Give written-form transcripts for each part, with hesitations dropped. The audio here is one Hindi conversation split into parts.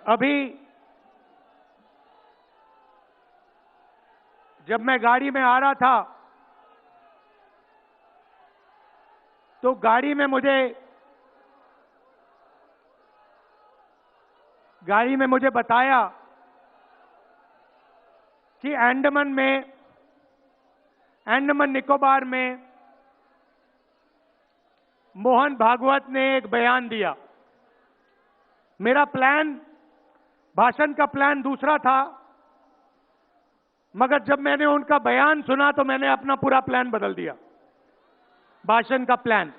अभी जब मैं गाड़ी में आ रहा था तो गाड़ी में मुझे बताया कि अंडमान निकोबार में मोहन भागवत ने एक बयान दिया। मेरा भाषण का प्लान दूसरा था, मगर जब मैंने उनका बयान सुना तो मैंने अपना पूरा प्लान बदल दिया, भाषण का प्लान।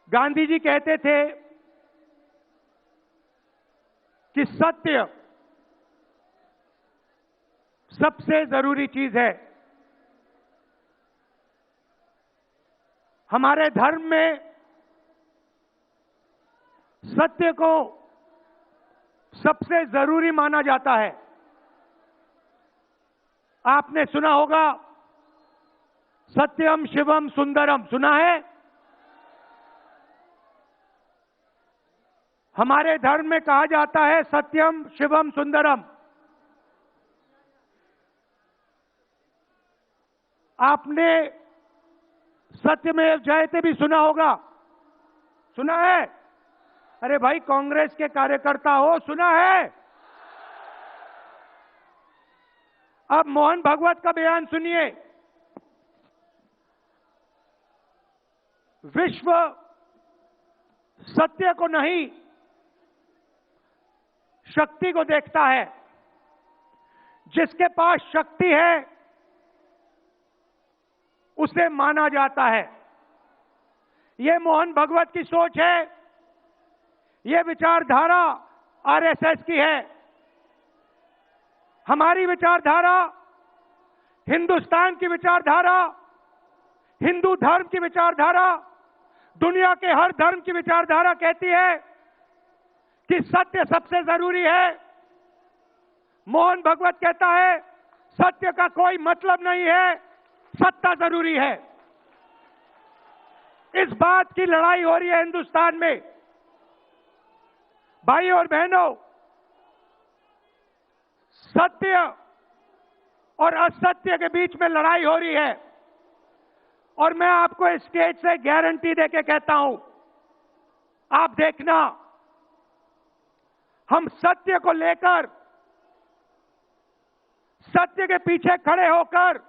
गांधी जी कहते थे कि सत्य सबसे जरूरी चीज है। हमारे धर्म में सत्य को सबसे जरूरी माना जाता है। आपने सुना होगा सत्यम शिवम सुंदरम, सुना है? हमारे धर्म में कहा जाता है सत्यम शिवम सुंदरम। आपने सत्यमेव जयते भी सुना होगा, सुना है? अरे भाई, कांग्रेस के कार्यकर्ता हो, सुना है? अब मोहन भागवत का बयान सुनिए। विश्व सत्य को नहीं, शक्ति को देखता है। जिसके पास शक्ति है उसे माना जाता है। यह मोहन भागवत की सोच है, यह विचारधारा आरएसएस की है। हमारी विचारधारा, हिंदुस्तान की विचारधारा, हिंदू धर्म की विचारधारा, दुनिया के हर धर्म की विचारधारा कहती है कि सत्य सबसे जरूरी है। मोहन भागवत कहता है सत्य का कोई मतलब नहीं है, सत्ता जरूरी है। इस बात की लड़ाई हो रही है हिंदुस्तान में। भाई और बहनों, सत्य और असत्य के बीच में लड़ाई हो रही है। और मैं आपको इस स्टेज से गारंटी देके कहता हूं, आप देखना, हम सत्य को लेकर, सत्य के पीछे खड़े होकर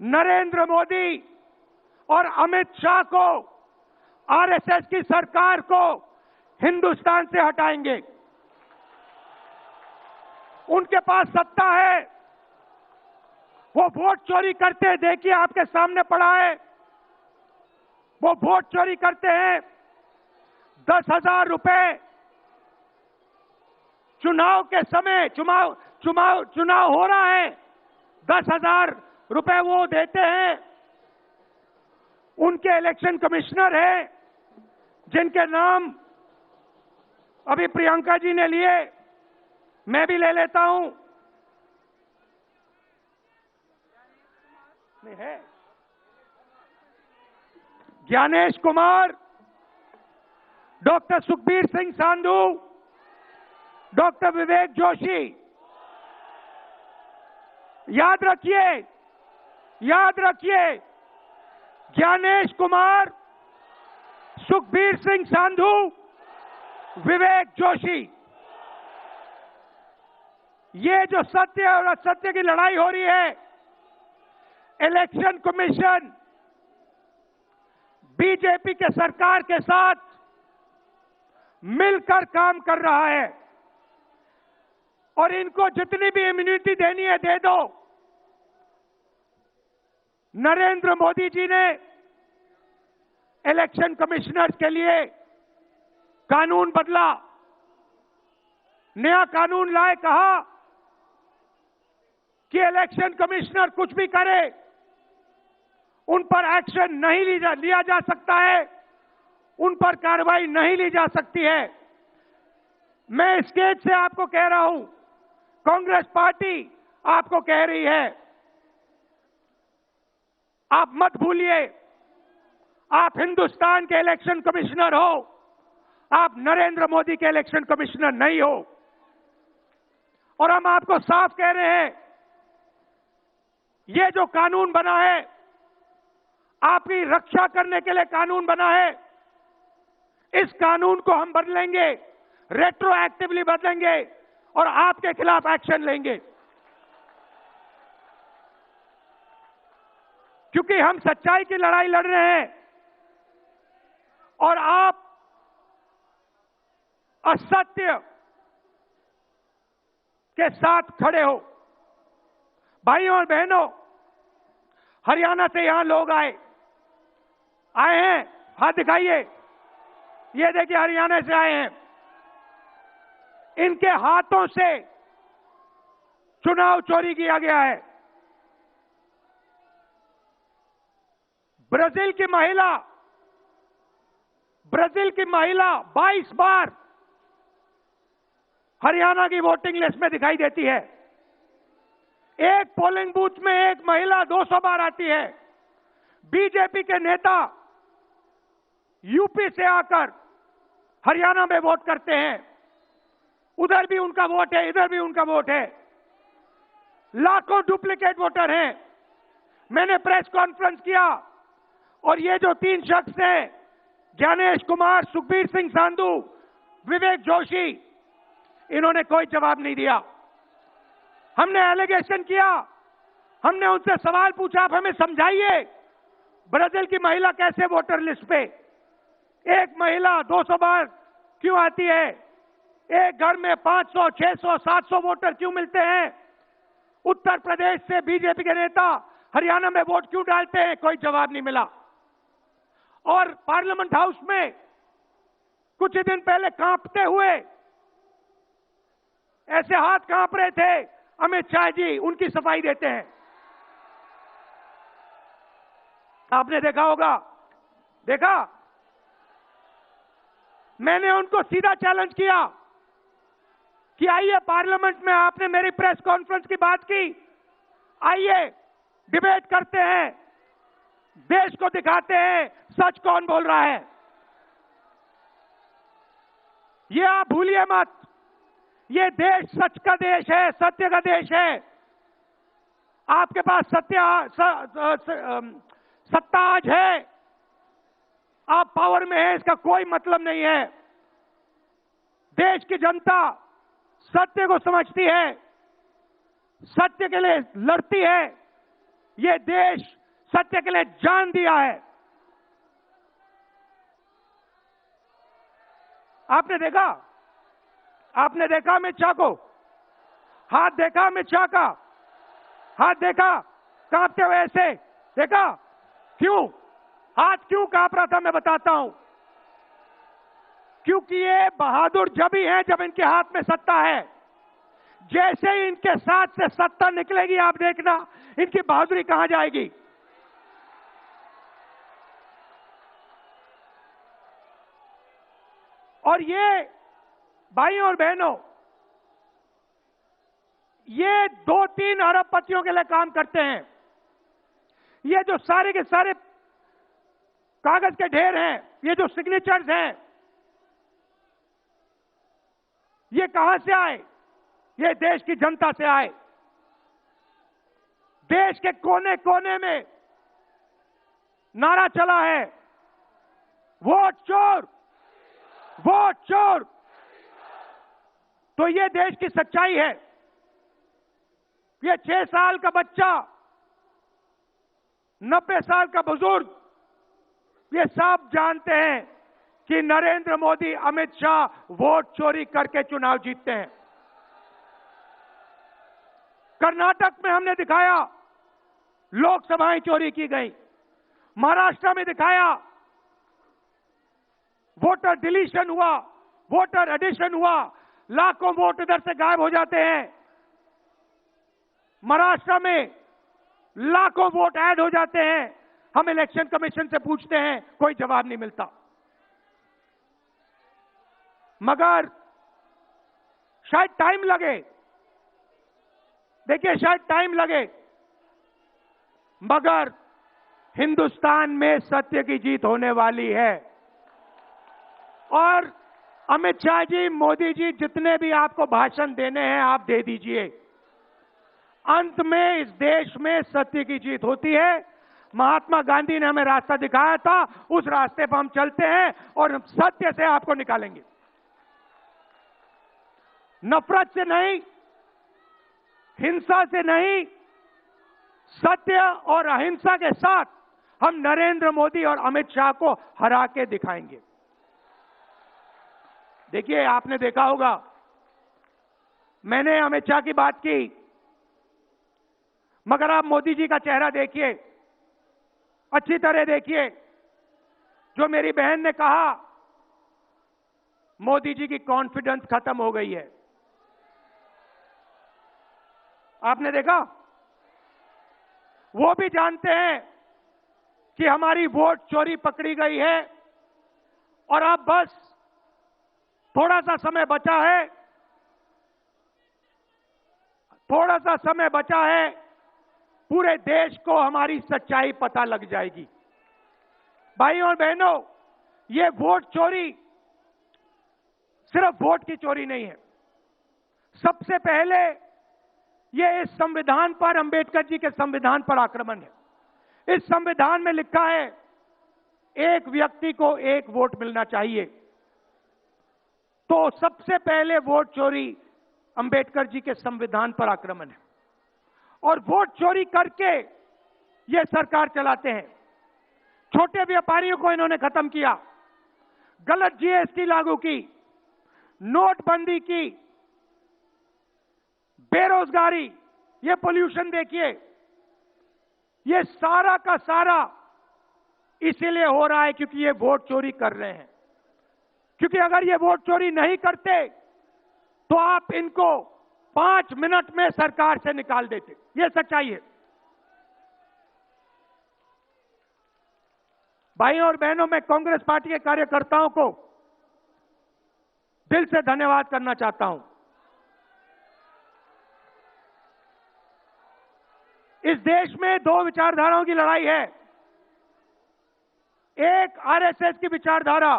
नरेंद्र मोदी और अमित शाह को, आरएसएस की सरकार को हिंदुस्तान से हटाएंगे। उनके पास सत्ता है, वो वोट चोरी करते हैं, देखिए आपके सामने पड़ा है। वो वोट चोरी करते हैं। 10,000 रुपए चुनाव के समय, चुनाव हो रहा है, 10,000 रुपए वो देते हैं। उनके इलेक्शन कमिश्नर हैं जिनके नाम अभी प्रियंका जी ने लिए, मैं भी ले लेता हूं। नहीं है? Gyanesh Kumar, doctor Sukhbir Singh Sandhu, doctor Vivek Joshi. याद रखिए, ज्ञानेश कुमार, सुखबीर सिंह सांधू, विवेक जोशी। ये जो सत्य और असत्य की लड़ाई हो रही है, इलेक्शन कमीशन बीजेपी के सरकार के साथ मिलकर काम कर रहा है। और इनको जितनी भी इम्यूनिटी देनी है दे दो। नरेंद्र मोदी जी ने इलेक्शन कमिश्नर्स के लिए कानून बदला, नया कानून लाए, कहा कि इलेक्शन कमिश्नर कुछ भी करे उन पर एक्शन नहीं लिया जा सकता है, उन पर कार्रवाई नहीं ली जा सकती है। मैं स्टेज से आपको कह रहा हूं, कांग्रेस पार्टी आपको कह रही है, आप मत भूलिए, आप हिंदुस्तान के इलेक्शन कमिश्नर हो, आप नरेंद्र मोदी के इलेक्शन कमिश्नर नहीं हो। और हम आपको साफ कह रहे हैं, ये जो कानून बना है, आपकी रक्षा करने के लिए कानून बना है। इस कानून को हम बदलेंगे, रेट्रोएक्टिवली बदलेंगे और आपके खिलाफ एक्शन लेंगे, क्योंकि हम सच्चाई की लड़ाई लड़ रहे हैं और आप असत्य के साथ खड़े हो। भाइयों और बहनों, हरियाणा से यहां लोग आए हैं, हाथ दिखाइए। ये देखिए, हरियाणा से आए हैं। इनके हाथों से चुनाव चोरी किया गया है। ब्राजील की महिला 22 बार हरियाणा की वोटिंग लिस्ट में दिखाई देती है। एक पोलिंग बूथ में एक महिला 200 बार आती है। बीजेपी के नेता यूपी से आकर हरियाणा में वोट करते हैं। उधर भी उनका वोट है, इधर भी उनका वोट है। लाखों डुप्लीकेट वोटर हैं। मैंने प्रेस कॉन्फ्रेंस किया और ये जो 3 शख्स हैं, ज्ञानेश कुमार, सुखबीर सिंह सांधू, विवेक जोशी, इन्होंने कोई जवाब नहीं दिया। हमने एलिगेशन किया, हमने उनसे सवाल पूछा, आप हमें समझाइए ब्राजील की महिला कैसे वोटर लिस्ट पे, एक महिला 200 बार क्यों आती है, एक घर में 500, 600, 700 वोटर क्यों मिलते हैं, उत्तर प्रदेश से बीजेपी के नेता हरियाणा में वोट क्यों डालते हैं, कोई जवाब नहीं मिला। और पार्लियामेंट हाउस में कुछ दिन पहले कांपते हुए, ऐसे हाथ कांप रहे थे, अमित शाह जी उनकी सफाई देते हैं। आपने देखा होगा, देखा? मैंने उनको सीधा चैलेंज किया कि आइए पार्लियामेंट में, आपने मेरी प्रेस कॉन्फ्रेंस की बात की, आइए डिबेट करते हैं, देश को दिखाते हैं सच कौन बोल रहा है। ये आप भूलिए मत, ये देश सच का देश है, सत्य का देश है। आपके पास सत्ता आज है, आप पावर में हैं, इसका कोई मतलब नहीं है। देश की जनता सत्य को समझती है, सत्य के लिए लड़ती है। ये देश सत्य के लिए जान दिया है। आपने देखा अमित शाह को, हाथ देखा अमित शाह का, हाथ देखा कांपते हुए ऐसे देखा। क्यों हाथ क्यों कांप रहा था, मैं बताता हूं। क्योंकि ये बहादुर जब ही हैं जब इनके हाथ में सत्ता है। जैसे ही इनके साथ से सत्ता निकलेगी, आप देखना इनकी बहादुरी कहां जाएगी। और ये भाइयों और बहनों, ये 2-3 अरबपतियों के लिए काम करते हैं। ये जो सारे के सारे कागज के ढेर हैं, ये जो सिग्नेचर्स हैं, ये कहां से आए? ये देश की जनता से आए। देश के कोने कोने में नारा चला है, वोट चोर, वोट चोर। तो ये देश की सच्चाई है। ये 6 साल का बच्चा, 90 साल का बुजुर्ग, ये सब जानते हैं कि नरेंद्र मोदी, अमित शाह वोट चोरी करके चुनाव जीतते हैं। कर्नाटक में हमने दिखाया लोकसभाएं चोरी की गई, महाराष्ट्र में दिखाया वोटर डिलीशन हुआ, वोटर एडिशन हुआ, लाखों वोट इधर से गायब हो जाते हैं। महाराष्ट्र में लाखों वोट ऐड हो जाते हैं। हम इलेक्शन कमीशन से पूछते हैं, कोई जवाब नहीं मिलता। मगर शायद टाइम लगे, देखिए शायद टाइम लगे, मगर हिंदुस्तान में सत्य की जीत होने वाली है। और अमित शाह जी, मोदी जी, जितने भी आपको भाषण देने हैं आप दे दीजिए। अंत में इस देश में सत्य की जीत होती है। महात्मा गांधी ने हमें रास्ता दिखाया था, उस रास्ते पर हम चलते हैं और सत्य से आपको निकालेंगे। नफरत से नहीं, हिंसा से नहीं, सत्य और अहिंसा के साथ हम नरेंद्र मोदी और अमित शाह को हरा के दिखाएंगे। देखिए, आपने देखा होगा, मैंने अमित शाह की बात की, मगर आप मोदी जी का चेहरा देखिए, अच्छी तरह देखिए। जो मेरी बहन ने कहा, मोदी जी की कॉन्फिडेंस खत्म हो गई है। आपने देखा? वो भी जानते हैं कि हमारी वोट चोरी पकड़ी गई है और अब बस थोड़ा सा समय बचा है, थोड़ा सा समय बचा है, पूरे देश को हमारी सच्चाई पता लग जाएगी। भाइयों और बहनों, ये वोट चोरी सिर्फ वोट की चोरी नहीं है। सबसे पहले ये इस संविधान पर, अंबेडकर जी के संविधान पर आक्रमण है। इस संविधान में लिखा है एक व्यक्ति को एक वोट मिलना चाहिए। तो सबसे पहले वोट चोरी अंबेडकर जी के संविधान पर आक्रमण है और वोट चोरी करके ये सरकार चलाते हैं। छोटे व्यापारियों को इन्होंने खत्म किया, गलत जीएसटी लागू की, नोटबंदी की, बेरोजगारी, ये पोल्यूशन देखिए, ये सारा का सारा इसीलिए हो रहा है क्योंकि ये वोट चोरी कर रहे हैं। क्योंकि अगर ये वोट चोरी नहीं करते तो आप इनको 5 मिनट में सरकार से निकाल देते। ये सच्चाई है। भाइयों और बहनों, मैं कांग्रेस पार्टी के कार्यकर्ताओं को दिल से धन्यवाद करना चाहता हूं। इस देश में 2 विचारधाराओं की लड़ाई है। एक आरएसएस की विचारधारा,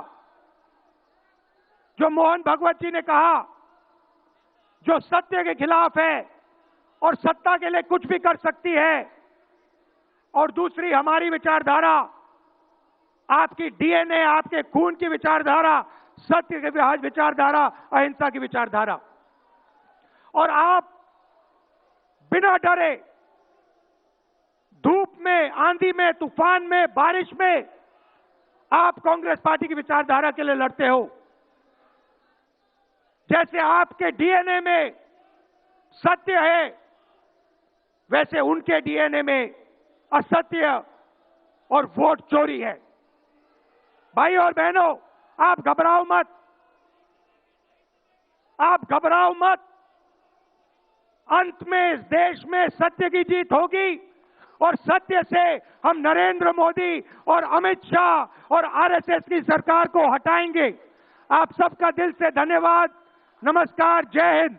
जो मोहन भगवत जी ने कहा, जो सत्य के खिलाफ है और सत्ता के लिए कुछ भी कर सकती है। और दूसरी हमारी विचारधारा, आपकी डीएनए, आपके खून की विचारधारा, सत्य की विचारधारा, अहिंसा की विचारधारा। और आप बिना डरे, धूप में, आंधी में, तूफान में, बारिश में, आप कांग्रेस पार्टी की विचारधारा के लिए लड़ते हो। जैसे आपके डीएनए में सत्य है, वैसे उनके डीएनए में असत्य और वोट चोरी है। भाई और बहनों, आप घबराओ मत, आप घबराओ मत। अंत में इस देश में सत्य की जीत होगी और सत्य से हम नरेंद्र मोदी और अमित शाह और आरएसएस की सरकार को हटाएंगे। आप सबका दिल से धन्यवाद। नमस्कार, जय हिंद।